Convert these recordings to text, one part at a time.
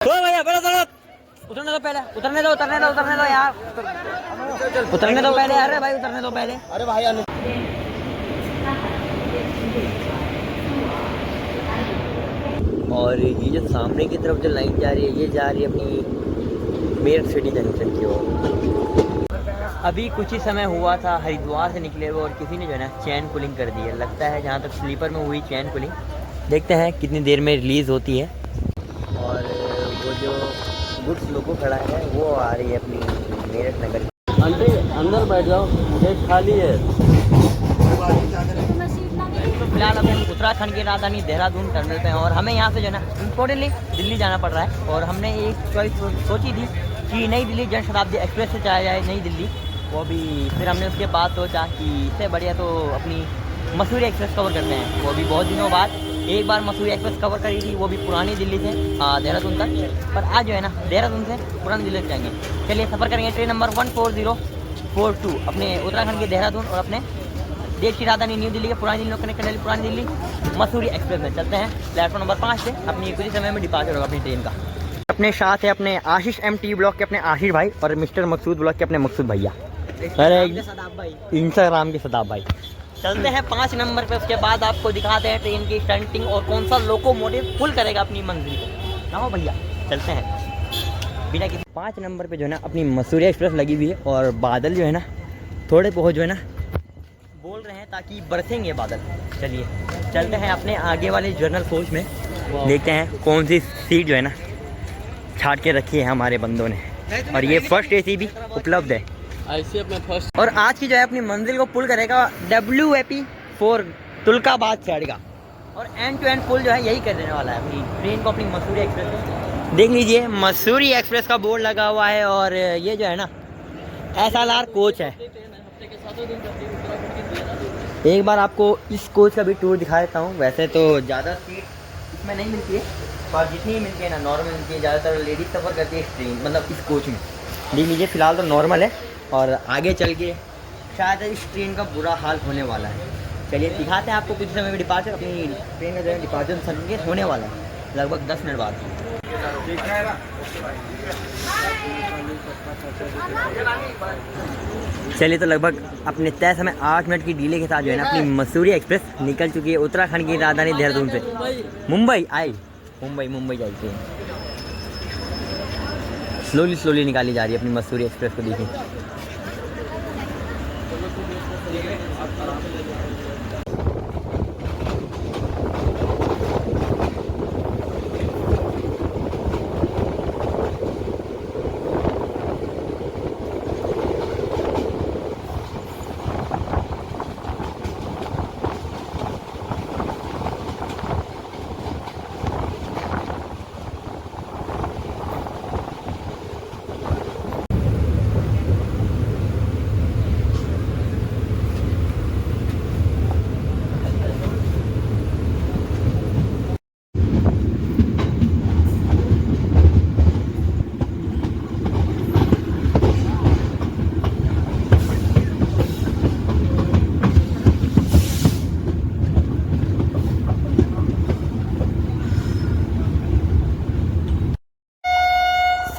भैया बड़ा बड़ा उतरने दो पहले, उतरने दो यार, उतरने दो पहले। अरे भाई उतरने दो पहले। अरे भाई और ये जो सामने की तरफ जो लाइन जा रही है, ये जा रही है अपनी मेरठ सिटी जंक्शन की ओर। अभी कुछ ही समय हुआ था हरिद्वार से निकले हुए और किसी ने जो है ना चैन पुलिंग कर दी है। लगता है जहाँ तक स्लीपर में हुई चैन पुलिंग, देखते हैं कितनी देर में रिलीज़ होती है। और वो जो गुड्स लोगो खड़ा है वो आ रही है अपनी मेरठ नगर। अंदर बैठ जाओ, गेट खाली है। फिलहाल अब हम उत्तराखंड की राजधानी देहरादून टर्मिनल पे हैं और हमें यहाँ से जो है ना इम्पोर्टेंटली दिल्ली जाना पड़ रहा है। और हमने एक चॉइस सोची थी कि नई दिल्ली जन शताब्दी एक्सप्रेस से चला जाए नई दिल्ली, वो भी फिर हमने उसके बाद सोचा कि इससे बढ़िया तो अपनी मसूरी एक्सप्रेस कवर करते हैं। वो भी बहुत दिनों बाद एक बार मसूरी एक्सप्रेस कवर करी थी, वो भी पुरानी दिल्ली से देहरादून तक। पर आज जो है ना देहरादून से पुरानी दिल्ली तक जाएंगे। चलिए सफ़र करेंगे ट्रेन नंबर 14042 अपने उत्तराखंड के देहरादून और अपने देश की राजधानी न्यू दिल्ली के पुरानी दिल्ली कनेक्ट करने वाली पुरानी दिल्ली मसूरी एक्सप्रेस में चलते हैं। प्लेटफॉर्म नंबर 5 से अपनी कुछ ही समय में डिपार्चर होगा अपनी ट्रेन का। अपने साथ है अपने आशीष MT ब्लॉक के अपने आशीष भाई और मिस्टर मकसूद ब्लॉक के अपने मकसूद भैया, अरे इंस्टाग्राम के सदाब भाई। चलते हैं 5 नंबर पे, उसके बाद आपको दिखाते हैं ट्रेन की स्टंटिंग और कौन सा लोकोमोटिव पुल करेगा अपनी मंजिल को। ना हो भैया, चलते हैं बिना किसी। 5 नंबर पे जो है ना अपनी मसूरी एक्सप्रेस लगी हुई है और बादल जो है ना थोड़े बहुत जो है ना बोल रहे हैं ताकि बरसेंगे बादल। चलिए चलते हैं अपने आगे वाले जर्नल कोच में, देखते हैं कौन सी सीट जो है ना छाट के रखी है हमारे बंदों ने। और ये फर्स्ट AC भी उपलब्ध है ऐसे अपने फर्स्ट। और आज की जो है अपनी मंजिल को पुल करेगा WAP4 तुलकाबाद साइड का। और एंड टू एंड पुल जो है यही कर देने वाला है अपनी ट्रेन को, अपनी मसूरी एक्सप्रेस। देख लीजिए मसूरी एक्सप्रेस का बोर्ड लगा हुआ है और ये जो है ना SLR कोच है। एक बार आपको इस कोच का भी टूर दिखा देता हूँ। वैसे तो ज़्यादा सीट इसमें नहीं मिलती है, पर जितनी ही मिलती है ना नॉर्मल मिलती है। ज़्यादातर लेडीज सफ़र करती है इस ट्रेन मतलब इस कोच में। देख लीजिए फ़िलहाल तो नॉर्मल है और आगे चल के शायद इस ट्रेन का बुरा हाल होने वाला है। चलिए दिखाते हैं आपको कुछ समय में डिपार्चर। अपनी ट्रेन का जो है डिपार्चर संकेत होने वाला है लगभग 10 मिनट बाद। चलिए तो लगभग अपने तय समय 8 मिनट की डिले के साथ जो है ना अपनी मसूरी एक्सप्रेस निकल चुकी है उत्तराखंड की राजधानी देहरादून से। मुंबई जाई ट्रेन स्लोली निकाली जा रही है अपनी मसूरी एक्सप्रेस को। देखिए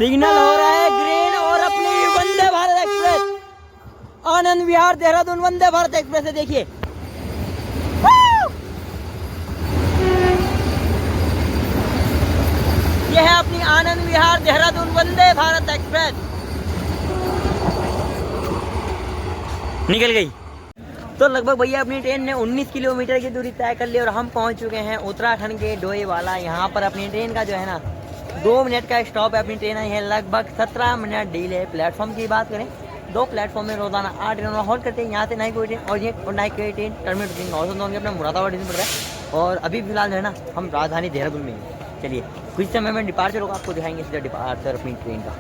सिग्नल हो रहा है ग्रीन और अपनी वंदे भारत एक्सप्रेस आनंद विहार देहरादून वंदे भारत एक्सप्रेस है। देखिए यह है अपनी आनंद विहार देहरादून वंदे भारत एक्सप्रेस निकल गई। तो लगभग भैया अपनी ट्रेन ने 19 किलोमीटर की दूरी तय कर ली और हम पहुंच चुके हैं उत्तराखंड के डोईवाला। यहाँ पर अपनी ट्रेन का जो है ना 2 मिनट का स्टॉप है। अपनी ट्रेन आई है लगभग 17 मिनट डिले। प्लेटफॉर्म की बात करें 2 प्लेटफॉर्म में रोजाना 8 ट्रेन होल्ड करते हैं। यहाँ से नई कोई ट्रेन और ये नई कोई ट्रेन टर्मिनेट ट्रेन 902 के अपना मुरादाबाद डिवीजन पड़ रहा है। और अभी फिलहाल जो है ना हम राजधानी देहरादून में हैं। चलिए कुछ समय में डिपार्चर होगा, आपको दिखाएंगे सीधा डिपार्चर अपनी ट्रेन का।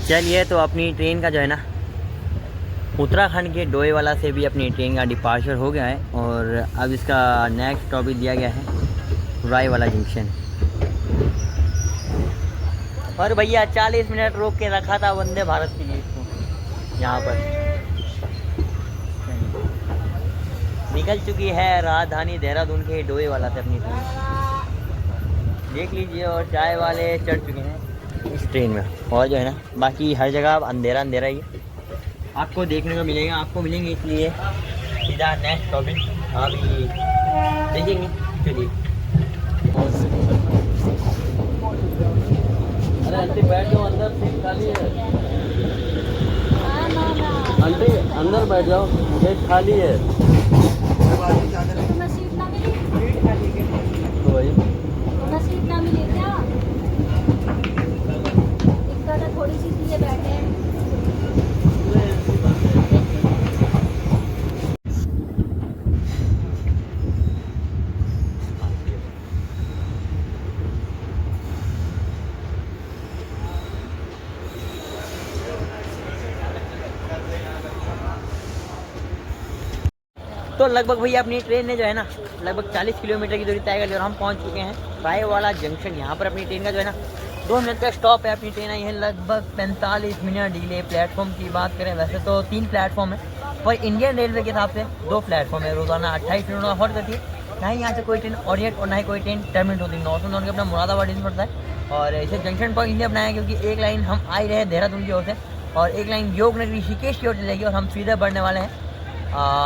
चलिए तो अपनी ट्रेन का जो है ना उत्तराखंड के डोईवाला से भी अपनी ट्रेन का डिपार्चर हो गया है और अब इसका नेक्स्ट स्टॉप भी दिया गया है रायवाला जंक्शन। और भैया 40 मिनट रोक के रखा था वंदे भारत के लिए इसको। यहाँ पर निकल चुकी है राजधानी देहरादून के डोईवाला से अपनी ट्रेन। देख लीजिए। और चाय वाले चढ़ चुके हैं इस ट्रेन में, और जो है ना बाकी हर जगह अब अंधेरा अंधेरा ही है। आपको देखने को मिलेगा, आपको मिलेंगे, इसलिए सीधा नेक्स्ट टॉपिक आप देखेंगे। चलिए अरे आंटी बैठ जाओ, अंदर सीट खाली है। आंटी अंदर बैठ जाओ, सीट खाली है। तुम्हें सीट ना मिली? तो भाई तुम्हें सीट ना मिली क्या? दिक्कत है थोड़ी सी, इसलिए बैठे हैं। तो लगभग भैया अपनी ट्रेन ने जो है ना लगभग 40 किलोमीटर की दूरी तय कर ली और हम पहुंच चुके हैं रायवाला जंक्शन। यहाँ पर अपनी ट्रेन का जो है ना 2 मिनट का स्टॉप है। अपनी ट्रेन आई है लगभग 45 मिनट डिले। प्लेटफॉर्म की बात करें वैसे तो 3 प्लेटफॉर्म है, पर इंडियन रेलवे के हिसाब से 2 प्लेटफॉर्म है। रोजाना 28 मिनट हॉल्ट करती है। ना ही यहाँ से कोई ट्रेन ऑरिएट और ना ही कोई ट्रेन टर्मिनेट होती है। नॉर्थ के अपना मुरादाबाद डिवीजन पड़ता है और इसे जंक्शन पॉइंट इसलिए बनाया क्योंकि एक लाइन हम आ रहे हैं देहरादून की ओर से और एक लाइन योगनगर ऋषिकेश की ओर चलेगी और हम सीधे बढ़ने वाले हैं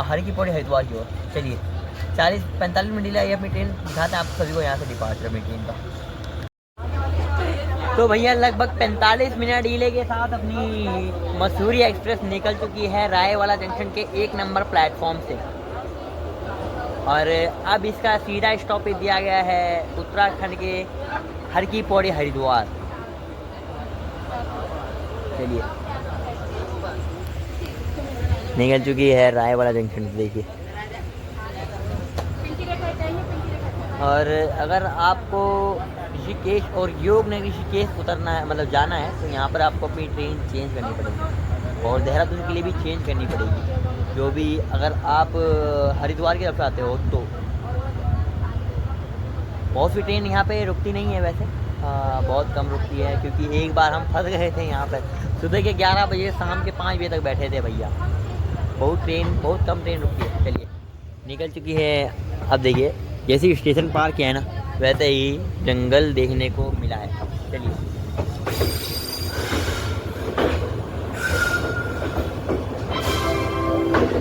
हर की पौड़ी हरिद्वार की ओर। चलिए 40-45 मिनट डिले आई अपनी ट्रेन, दिखाते हैं आप सभी को यहाँ से डिपार्चर अपनी ट्रेन का। तो भैया लगभग 45 मिनट डिले के साथ अपनी मसूरी एक्सप्रेस निकल चुकी है रायवाला जंक्शन के 1 नंबर प्लेटफॉर्म से और अब इसका सीधा स्टॉपेज दिया गया है उत्तराखंड के हर की पौड़ी हरिद्वार। चलिए निकल चुकी है रायवाला जंक्शन से, देखिए। और अगर आपको ऋषिकेश और योगनगर ऋषिकेश उतरना है मतलब जाना है तो यहाँ पर आपको अपनी ट्रेन चेंज करनी पड़ेगी और देहरादून के लिए भी चेंज करनी पड़ेगी। जो भी अगर आप हरिद्वार की तरफ आते हो तो बहुत सी ट्रेन यहाँ पे रुकती नहीं है वैसे, बहुत कम रुकती है क्योंकि एक बार हम फंस गए थे यहाँ पर। सुबह के 11 बजे शाम के 5 बजे तक बैठे थे भैया। बहुत कम ट्रेन रुकती है। चलिए निकल चुकी है। अब देखिए जैसे स्टेशन पार किया है ना वैसे ही जंगल देखने को मिला है। चलिए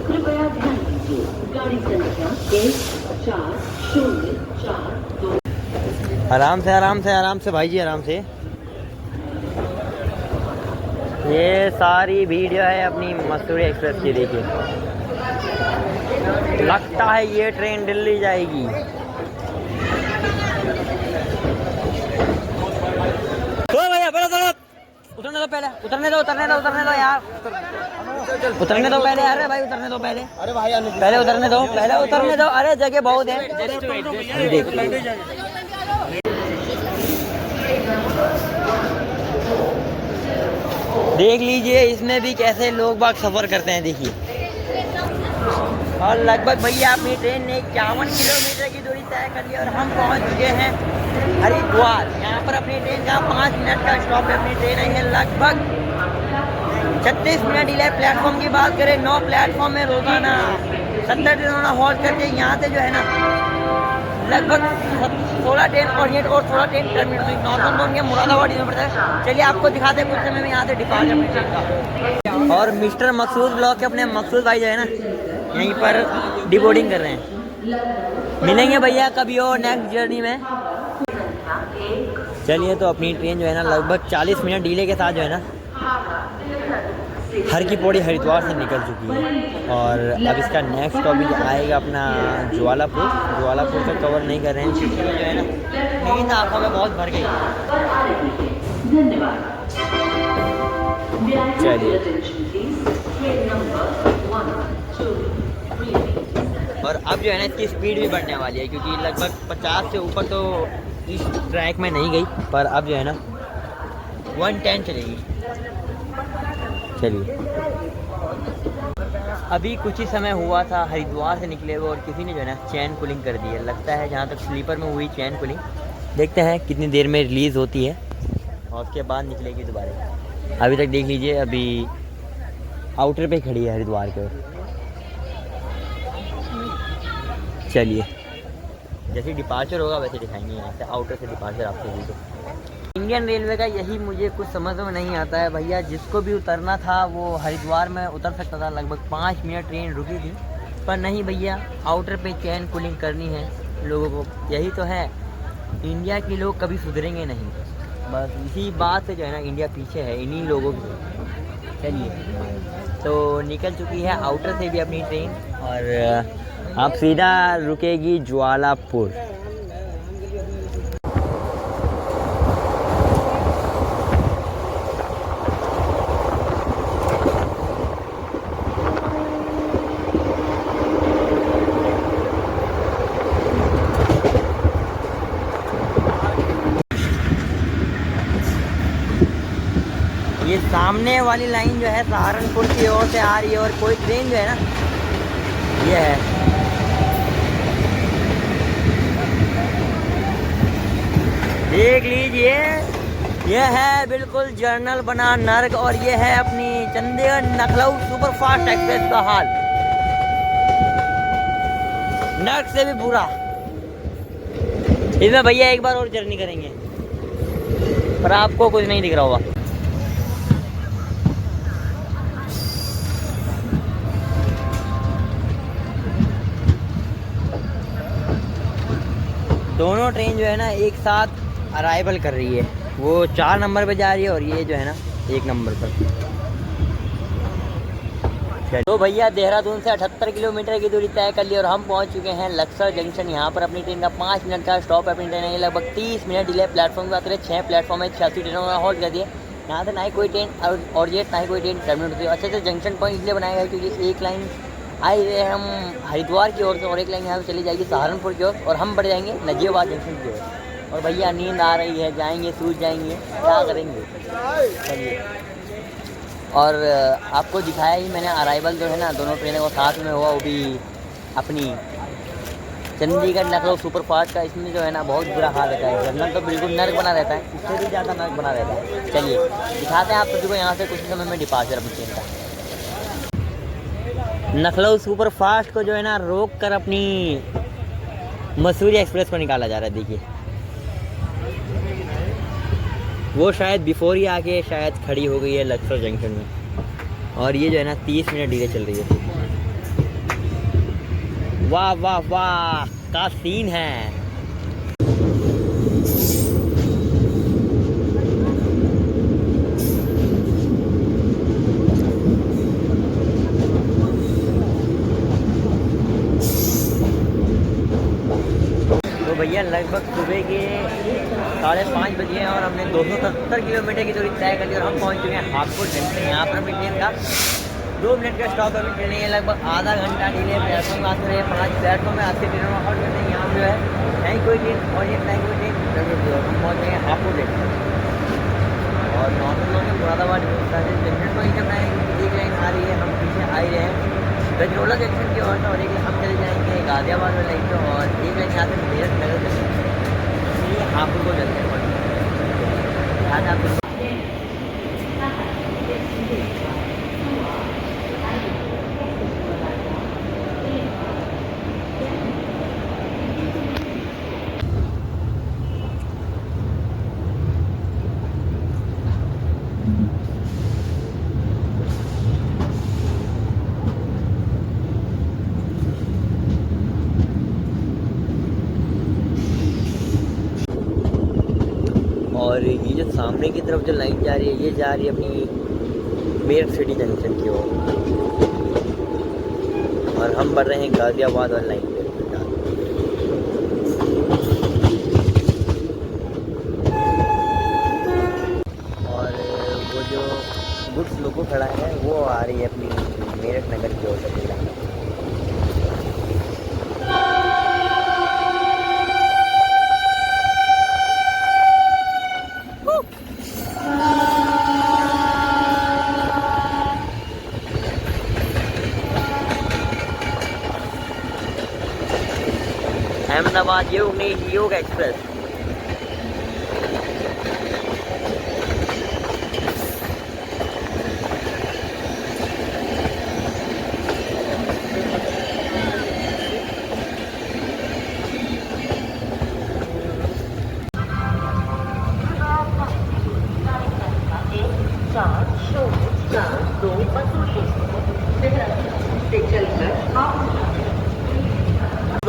कृपया ध्यान दीजिए, गाड़ी संख्या 140442। आराम से भाई जी, आराम से। ये सारी वीडियो है अपनी मसूरी एक्सप्रेस की, देखिए। लगता है ये ट्रेन दिल्ली जाएगी। तो भैया बड़ा साहब उतरने दो पहले, उतरने दो यार, उतरने दो पहले। अरे भाई उतरने दो पहले, अरे भाई पहले उतरने दो। अरे जगह बहुत है, देख देख लीजिए इसमें भी कैसे लोग बाग सफ़र करते हैं, देखिए। और लगभग भैया अपनी ट्रेन ने 51 किलोमीटर की दूरी तय कर ली और हम पहुंच चुके हैं हरिद्वार। यहाँ पर अपनी ट्रेन का 5 मिनट का स्टॉप है। अपनी ट्रेन आई है लगभग 36 मिनट डिले। प्लेटफॉर्म की बात करें 9 प्लेटफॉर्म में रोजाना 70 ट्रेनों हॉल्ट करके यहाँ से जो है ना लगभग 16 ट्रेन ऑरिएंट और 16 ट्रेन टर्मिनेट नॉर्थ के मुरादाबाद में पड़ता है। चलिए आपको दिखाते हैं कुछ समय में यहाँ से डिपार्चर अपनी ट्रेन का। और मिस्टर मकसूद ब्लॉक के अपने मकसूद भाई जो है ना यहीं पर डिबोर्डिंग कर रहे हैं। मिलेंगे भैया कभी और नेक्स्ट जर्नी में। चलिए तो अपनी ट्रेन जो है ना लगभग 40 मिनट डिले के साथ जो है ना हर की पौड़ी हरिद्वार से निकल चुकी है और अब इसका नेक्स्ट टॉपिक आएगा अपना ज्वालापुर तो कवर नहीं कर रहे हैं क्योंकि जो है ना नींद आँखों में बहुत भर गई। चलिए और अब जो है ना इसकी स्पीड भी बढ़ने वाली है क्योंकि लगभग 50 से ऊपर तो इस ट्रैक में नहीं गई, पर अब जो है ना 110 चलेगी। चलिए अभी कुछ ही समय हुआ था हरिद्वार से निकले हुए और किसी ने जो है ना चैन पुलिंग कर दी है। लगता है जहाँ तक स्लीपर में हुई चैन पुलिंग, देखते हैं कितनी देर में रिलीज़ होती है और उसके बाद निकलेगी दोबारा। अभी तक देख लीजिए अभी आउटर पे खड़ी है हरिद्वार के ओर। चलिए जैसे डिपार्चर होगा वैसे दिखाएंगे यहाँ से, आउटर से डिपार्चर आपको भी। तो इंडियन रेलवे का यही मुझे कुछ समझ में नहीं आता है भैया। जिसको भी उतरना था वो हरिद्वार में उतर सकता था, लगभग 5 मिनट ट्रेन रुकी थी, पर नहीं भैया, आउटर पे चैन कूलिंग करनी है लोगों को। यही तो है, इंडिया के लोग कभी सुधरेंगे नहीं, बस इसी बात से जो है ना इंडिया पीछे है, इन्हीं लोगों की। चलिए, तो निकल चुकी है आउटर से भी अपनी ट्रेन और अब सीधा रुकेगी ज्वालापुर। ये सामने वाली लाइन जो है सहारनपुर की ओर से आ रही है और कोई ट्रेन जो है ना ये है, देख लीजिए, ये है बिल्कुल जर्नल बना नर्क और ये है अपनी चंडीगढ़ लखनऊ सुपरफास्ट एक्सप्रेस का हाल, नर्क से भी बुरा। इसमें भैया एक बार और जर्नी करेंगे पर आपको कुछ नहीं दिख रहा होगा। दोनों ट्रेन जो है ना एक साथ अराइवल कर रही है, वो 4 नंबर पे जा रही है और ये जो है ना 1 नंबर पर। तो भैया देहरादून से 78 किलोमीटर की दूरी तय कर ली और हम पहुंच चुके हैं लक्सर जंक्शन। यहाँ पर अपनी ट्रेन का 5 मिनट का स्टॉप है। अपनी ट्रेन है लगभग 30 मिनट डिले। प्लेटफॉर्म पर 6 प्लेटफॉर्म है, 86 ट्रेनों में होल्ड कर दिए। यहाँ से ना ही कोई ट्रेन और ये ना ही कोई ट्रेन टर्मिनेट होती है। अच्छे से जंक्शन पॉइंट इसलिए बनाया गया क्योंकि एक लाइन आई हुए हम हरिद्वार की ओर से और एक लाइन यहाँ से चली जाएगी सहारनपुर की ओर और हम बढ़ जाएंगे नजीबाबाद जंक्शन की ओर। और भैया नींद आ रही है, जाएंगे सूझ जाएंगे, क्या करेंगे। चलिए, और आपको दिखाया ही मैंने अराइवल जो है ना दोनों ट्रेनों को साथ में हुआ, वो भी अपनी चंडीगढ़ लखनऊ सुपरफास्ट का। इसमें जो है ना बहुत बुरा हाल रहता है, जनरल तो बिल्कुल नर्क बना रहता है, इससे भी ज़्यादा नर्क बना रहता है। चलिए दिखाते हैं आप सभी को यहाँ से कुछ समय में डिपार्चर अपनी ट्रेन का। लखनऊ सुपरफास्ट को जो है ना रोक कर अपनी मसूरी एक्सप्रेस को निकाला जा रहा है। देखिए वो शायद बिफोर ही आके शायद खड़ी हो गई है लक्सर जंक्शन में और ये जो है ना 30 मिनट डिले चल रही है। वाह वाह वाह का सीन है। भैया लगभग सुबह के 5:30 बजे हैं और हमने 270 किलोमीटर की दूरी तय कर ली और हम पहुंच चुके हैं हापुड़ जंक्शन। यहाँ पर अपनी ट्रेन का 2 मिनट का स्टॉप है। ट्रेन है लगभग आधा घंटा डिले। प्लेटफॉर्म आते रहे 5 प्लेटफॉर्म में आते ट्रेनों में हॉल्ट करते हैं। यहाँ जो है नहीं कोई ट्रेन और ये नहीं कोई ट्रेन, हम पहुँच गए हैं हापुड़ जंक्शन और नॉर्मल मुरादाबाद जंक्शन को ही जब एक लाइन आ रही है, हम पीछे आ ही रहे हैं गजरोला जंक्शन की ओर और एक हम चले जाएंगे गाजियाबाद में लाइन पे और एक लाइन यहाँ से मेरठ नगर चलेंगे, इसलिए हापुड़ को चलते हैं। आज आप और ये जो सामने की तरफ जो लाइन जा रही है ये जा रही है अपनी मेरठ सिटी जंक्शन की ओर और हम बढ़ रहे हैं गाजियाबाद वाली लाइन पे। और वो जो गुड्स लोगो खड़ा है वो आ रही है अपनी मेरठ नगर की ओर से। अहमदाबाद योग एक्सप्रेस।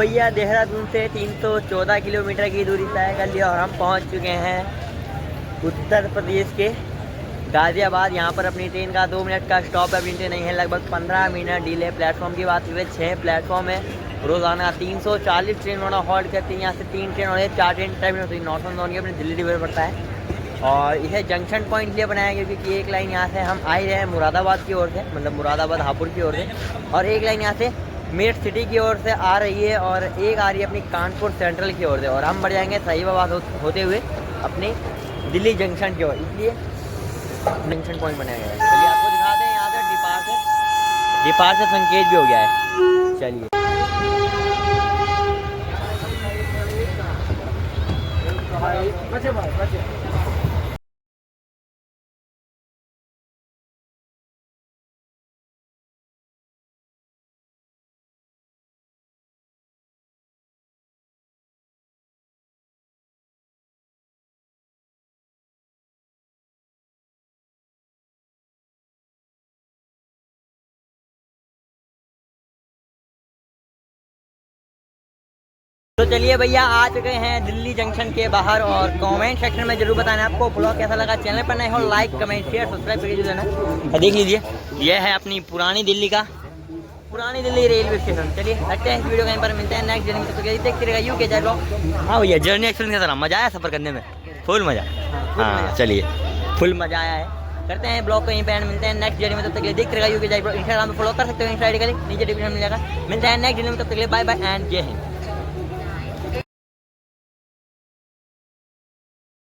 भैया देहरादून से 314 किलोमीटर की दूरी तय कर लिया और हम पहुंच चुके हैं उत्तर प्रदेश के गाज़ियाबाद। यहाँ पर अपनी ट्रेन का 2 मिनट का स्टॉप है। अपनी ट्रेन नहीं है, लगभग 15 मिनट डिले। प्लेटफॉर्म की बात हुई 6 प्लेटफॉर्म है। रोज़ाना 340 ट्रेन वहाँ हॉल्ट करती है। यहाँ से 3 ट्रेन और 4 ट्रेन टाइम होती है। नॉर्थ जोन की अपनी दिल्ली डिलीवर पड़ता है और इसे जंक्शन पॉइंट लिए बनाया गया क्योंकि एक लाइन यहाँ से हम आ ही रहे हैं मुरादाबाद की ओर से, मतलब मुरादाबाद हापुड़ की ओर से, और एक लाइन यहाँ से मेरठ सिटी की ओर से आ रही है और एक आ रही है अपनी कानपुर सेंट्रल की ओर से, और हम बढ़ जाएंगे सहीबाबाद होते हुए अपने दिल्ली जंक्शन की ओर। इसलिए जंक्शन पॉइंट बनाया गया है। चलिए आपको दिखाते हैं। यहाँ से डिपार से संकेत भी हो गया है। चलिए तो चलिए भैया आ चुके हैं दिल्ली जंक्शन के बाहर और कमेंट सेक्शन में जरूर बताना आपको ब्लॉग कैसा लगा। चैनल पर नए हो लाइक कमेंट शेयर सब्सक्राइब करके देना। देख लीजिए ये है अपनी पुरानी दिल्ली रेलवे स्टेशन। चलिए लगते हैं इस वीडियो कहीं पर मिलते हैं नेक्स्ट जर्नी में। तो देखते रहेगा यूके जय ब्लॉग। हाँ भैया जर्नी एक्सपीरियंस कैसा रहा? मजा आया सफर करने में? फुल मजा। हाँ चलिए फुल मजा आया है। करते हैं ब्लॉग को यहीं पे एंड मिलते हैं नेक्स्ट जर्नी में। तब तक के लिए देखते रहेगा यूके जय ब्लॉग। इंस्टाग्राम पे फॉलो कर सकते हो, इंस्टा आईडी का लिंक नीचे डिस्क्रिप्शन में मिल जाएगा। मिलते हैं नेक्स्ट जर्नी में, तब तक के लिए बाय बाय एंड जय हिंद।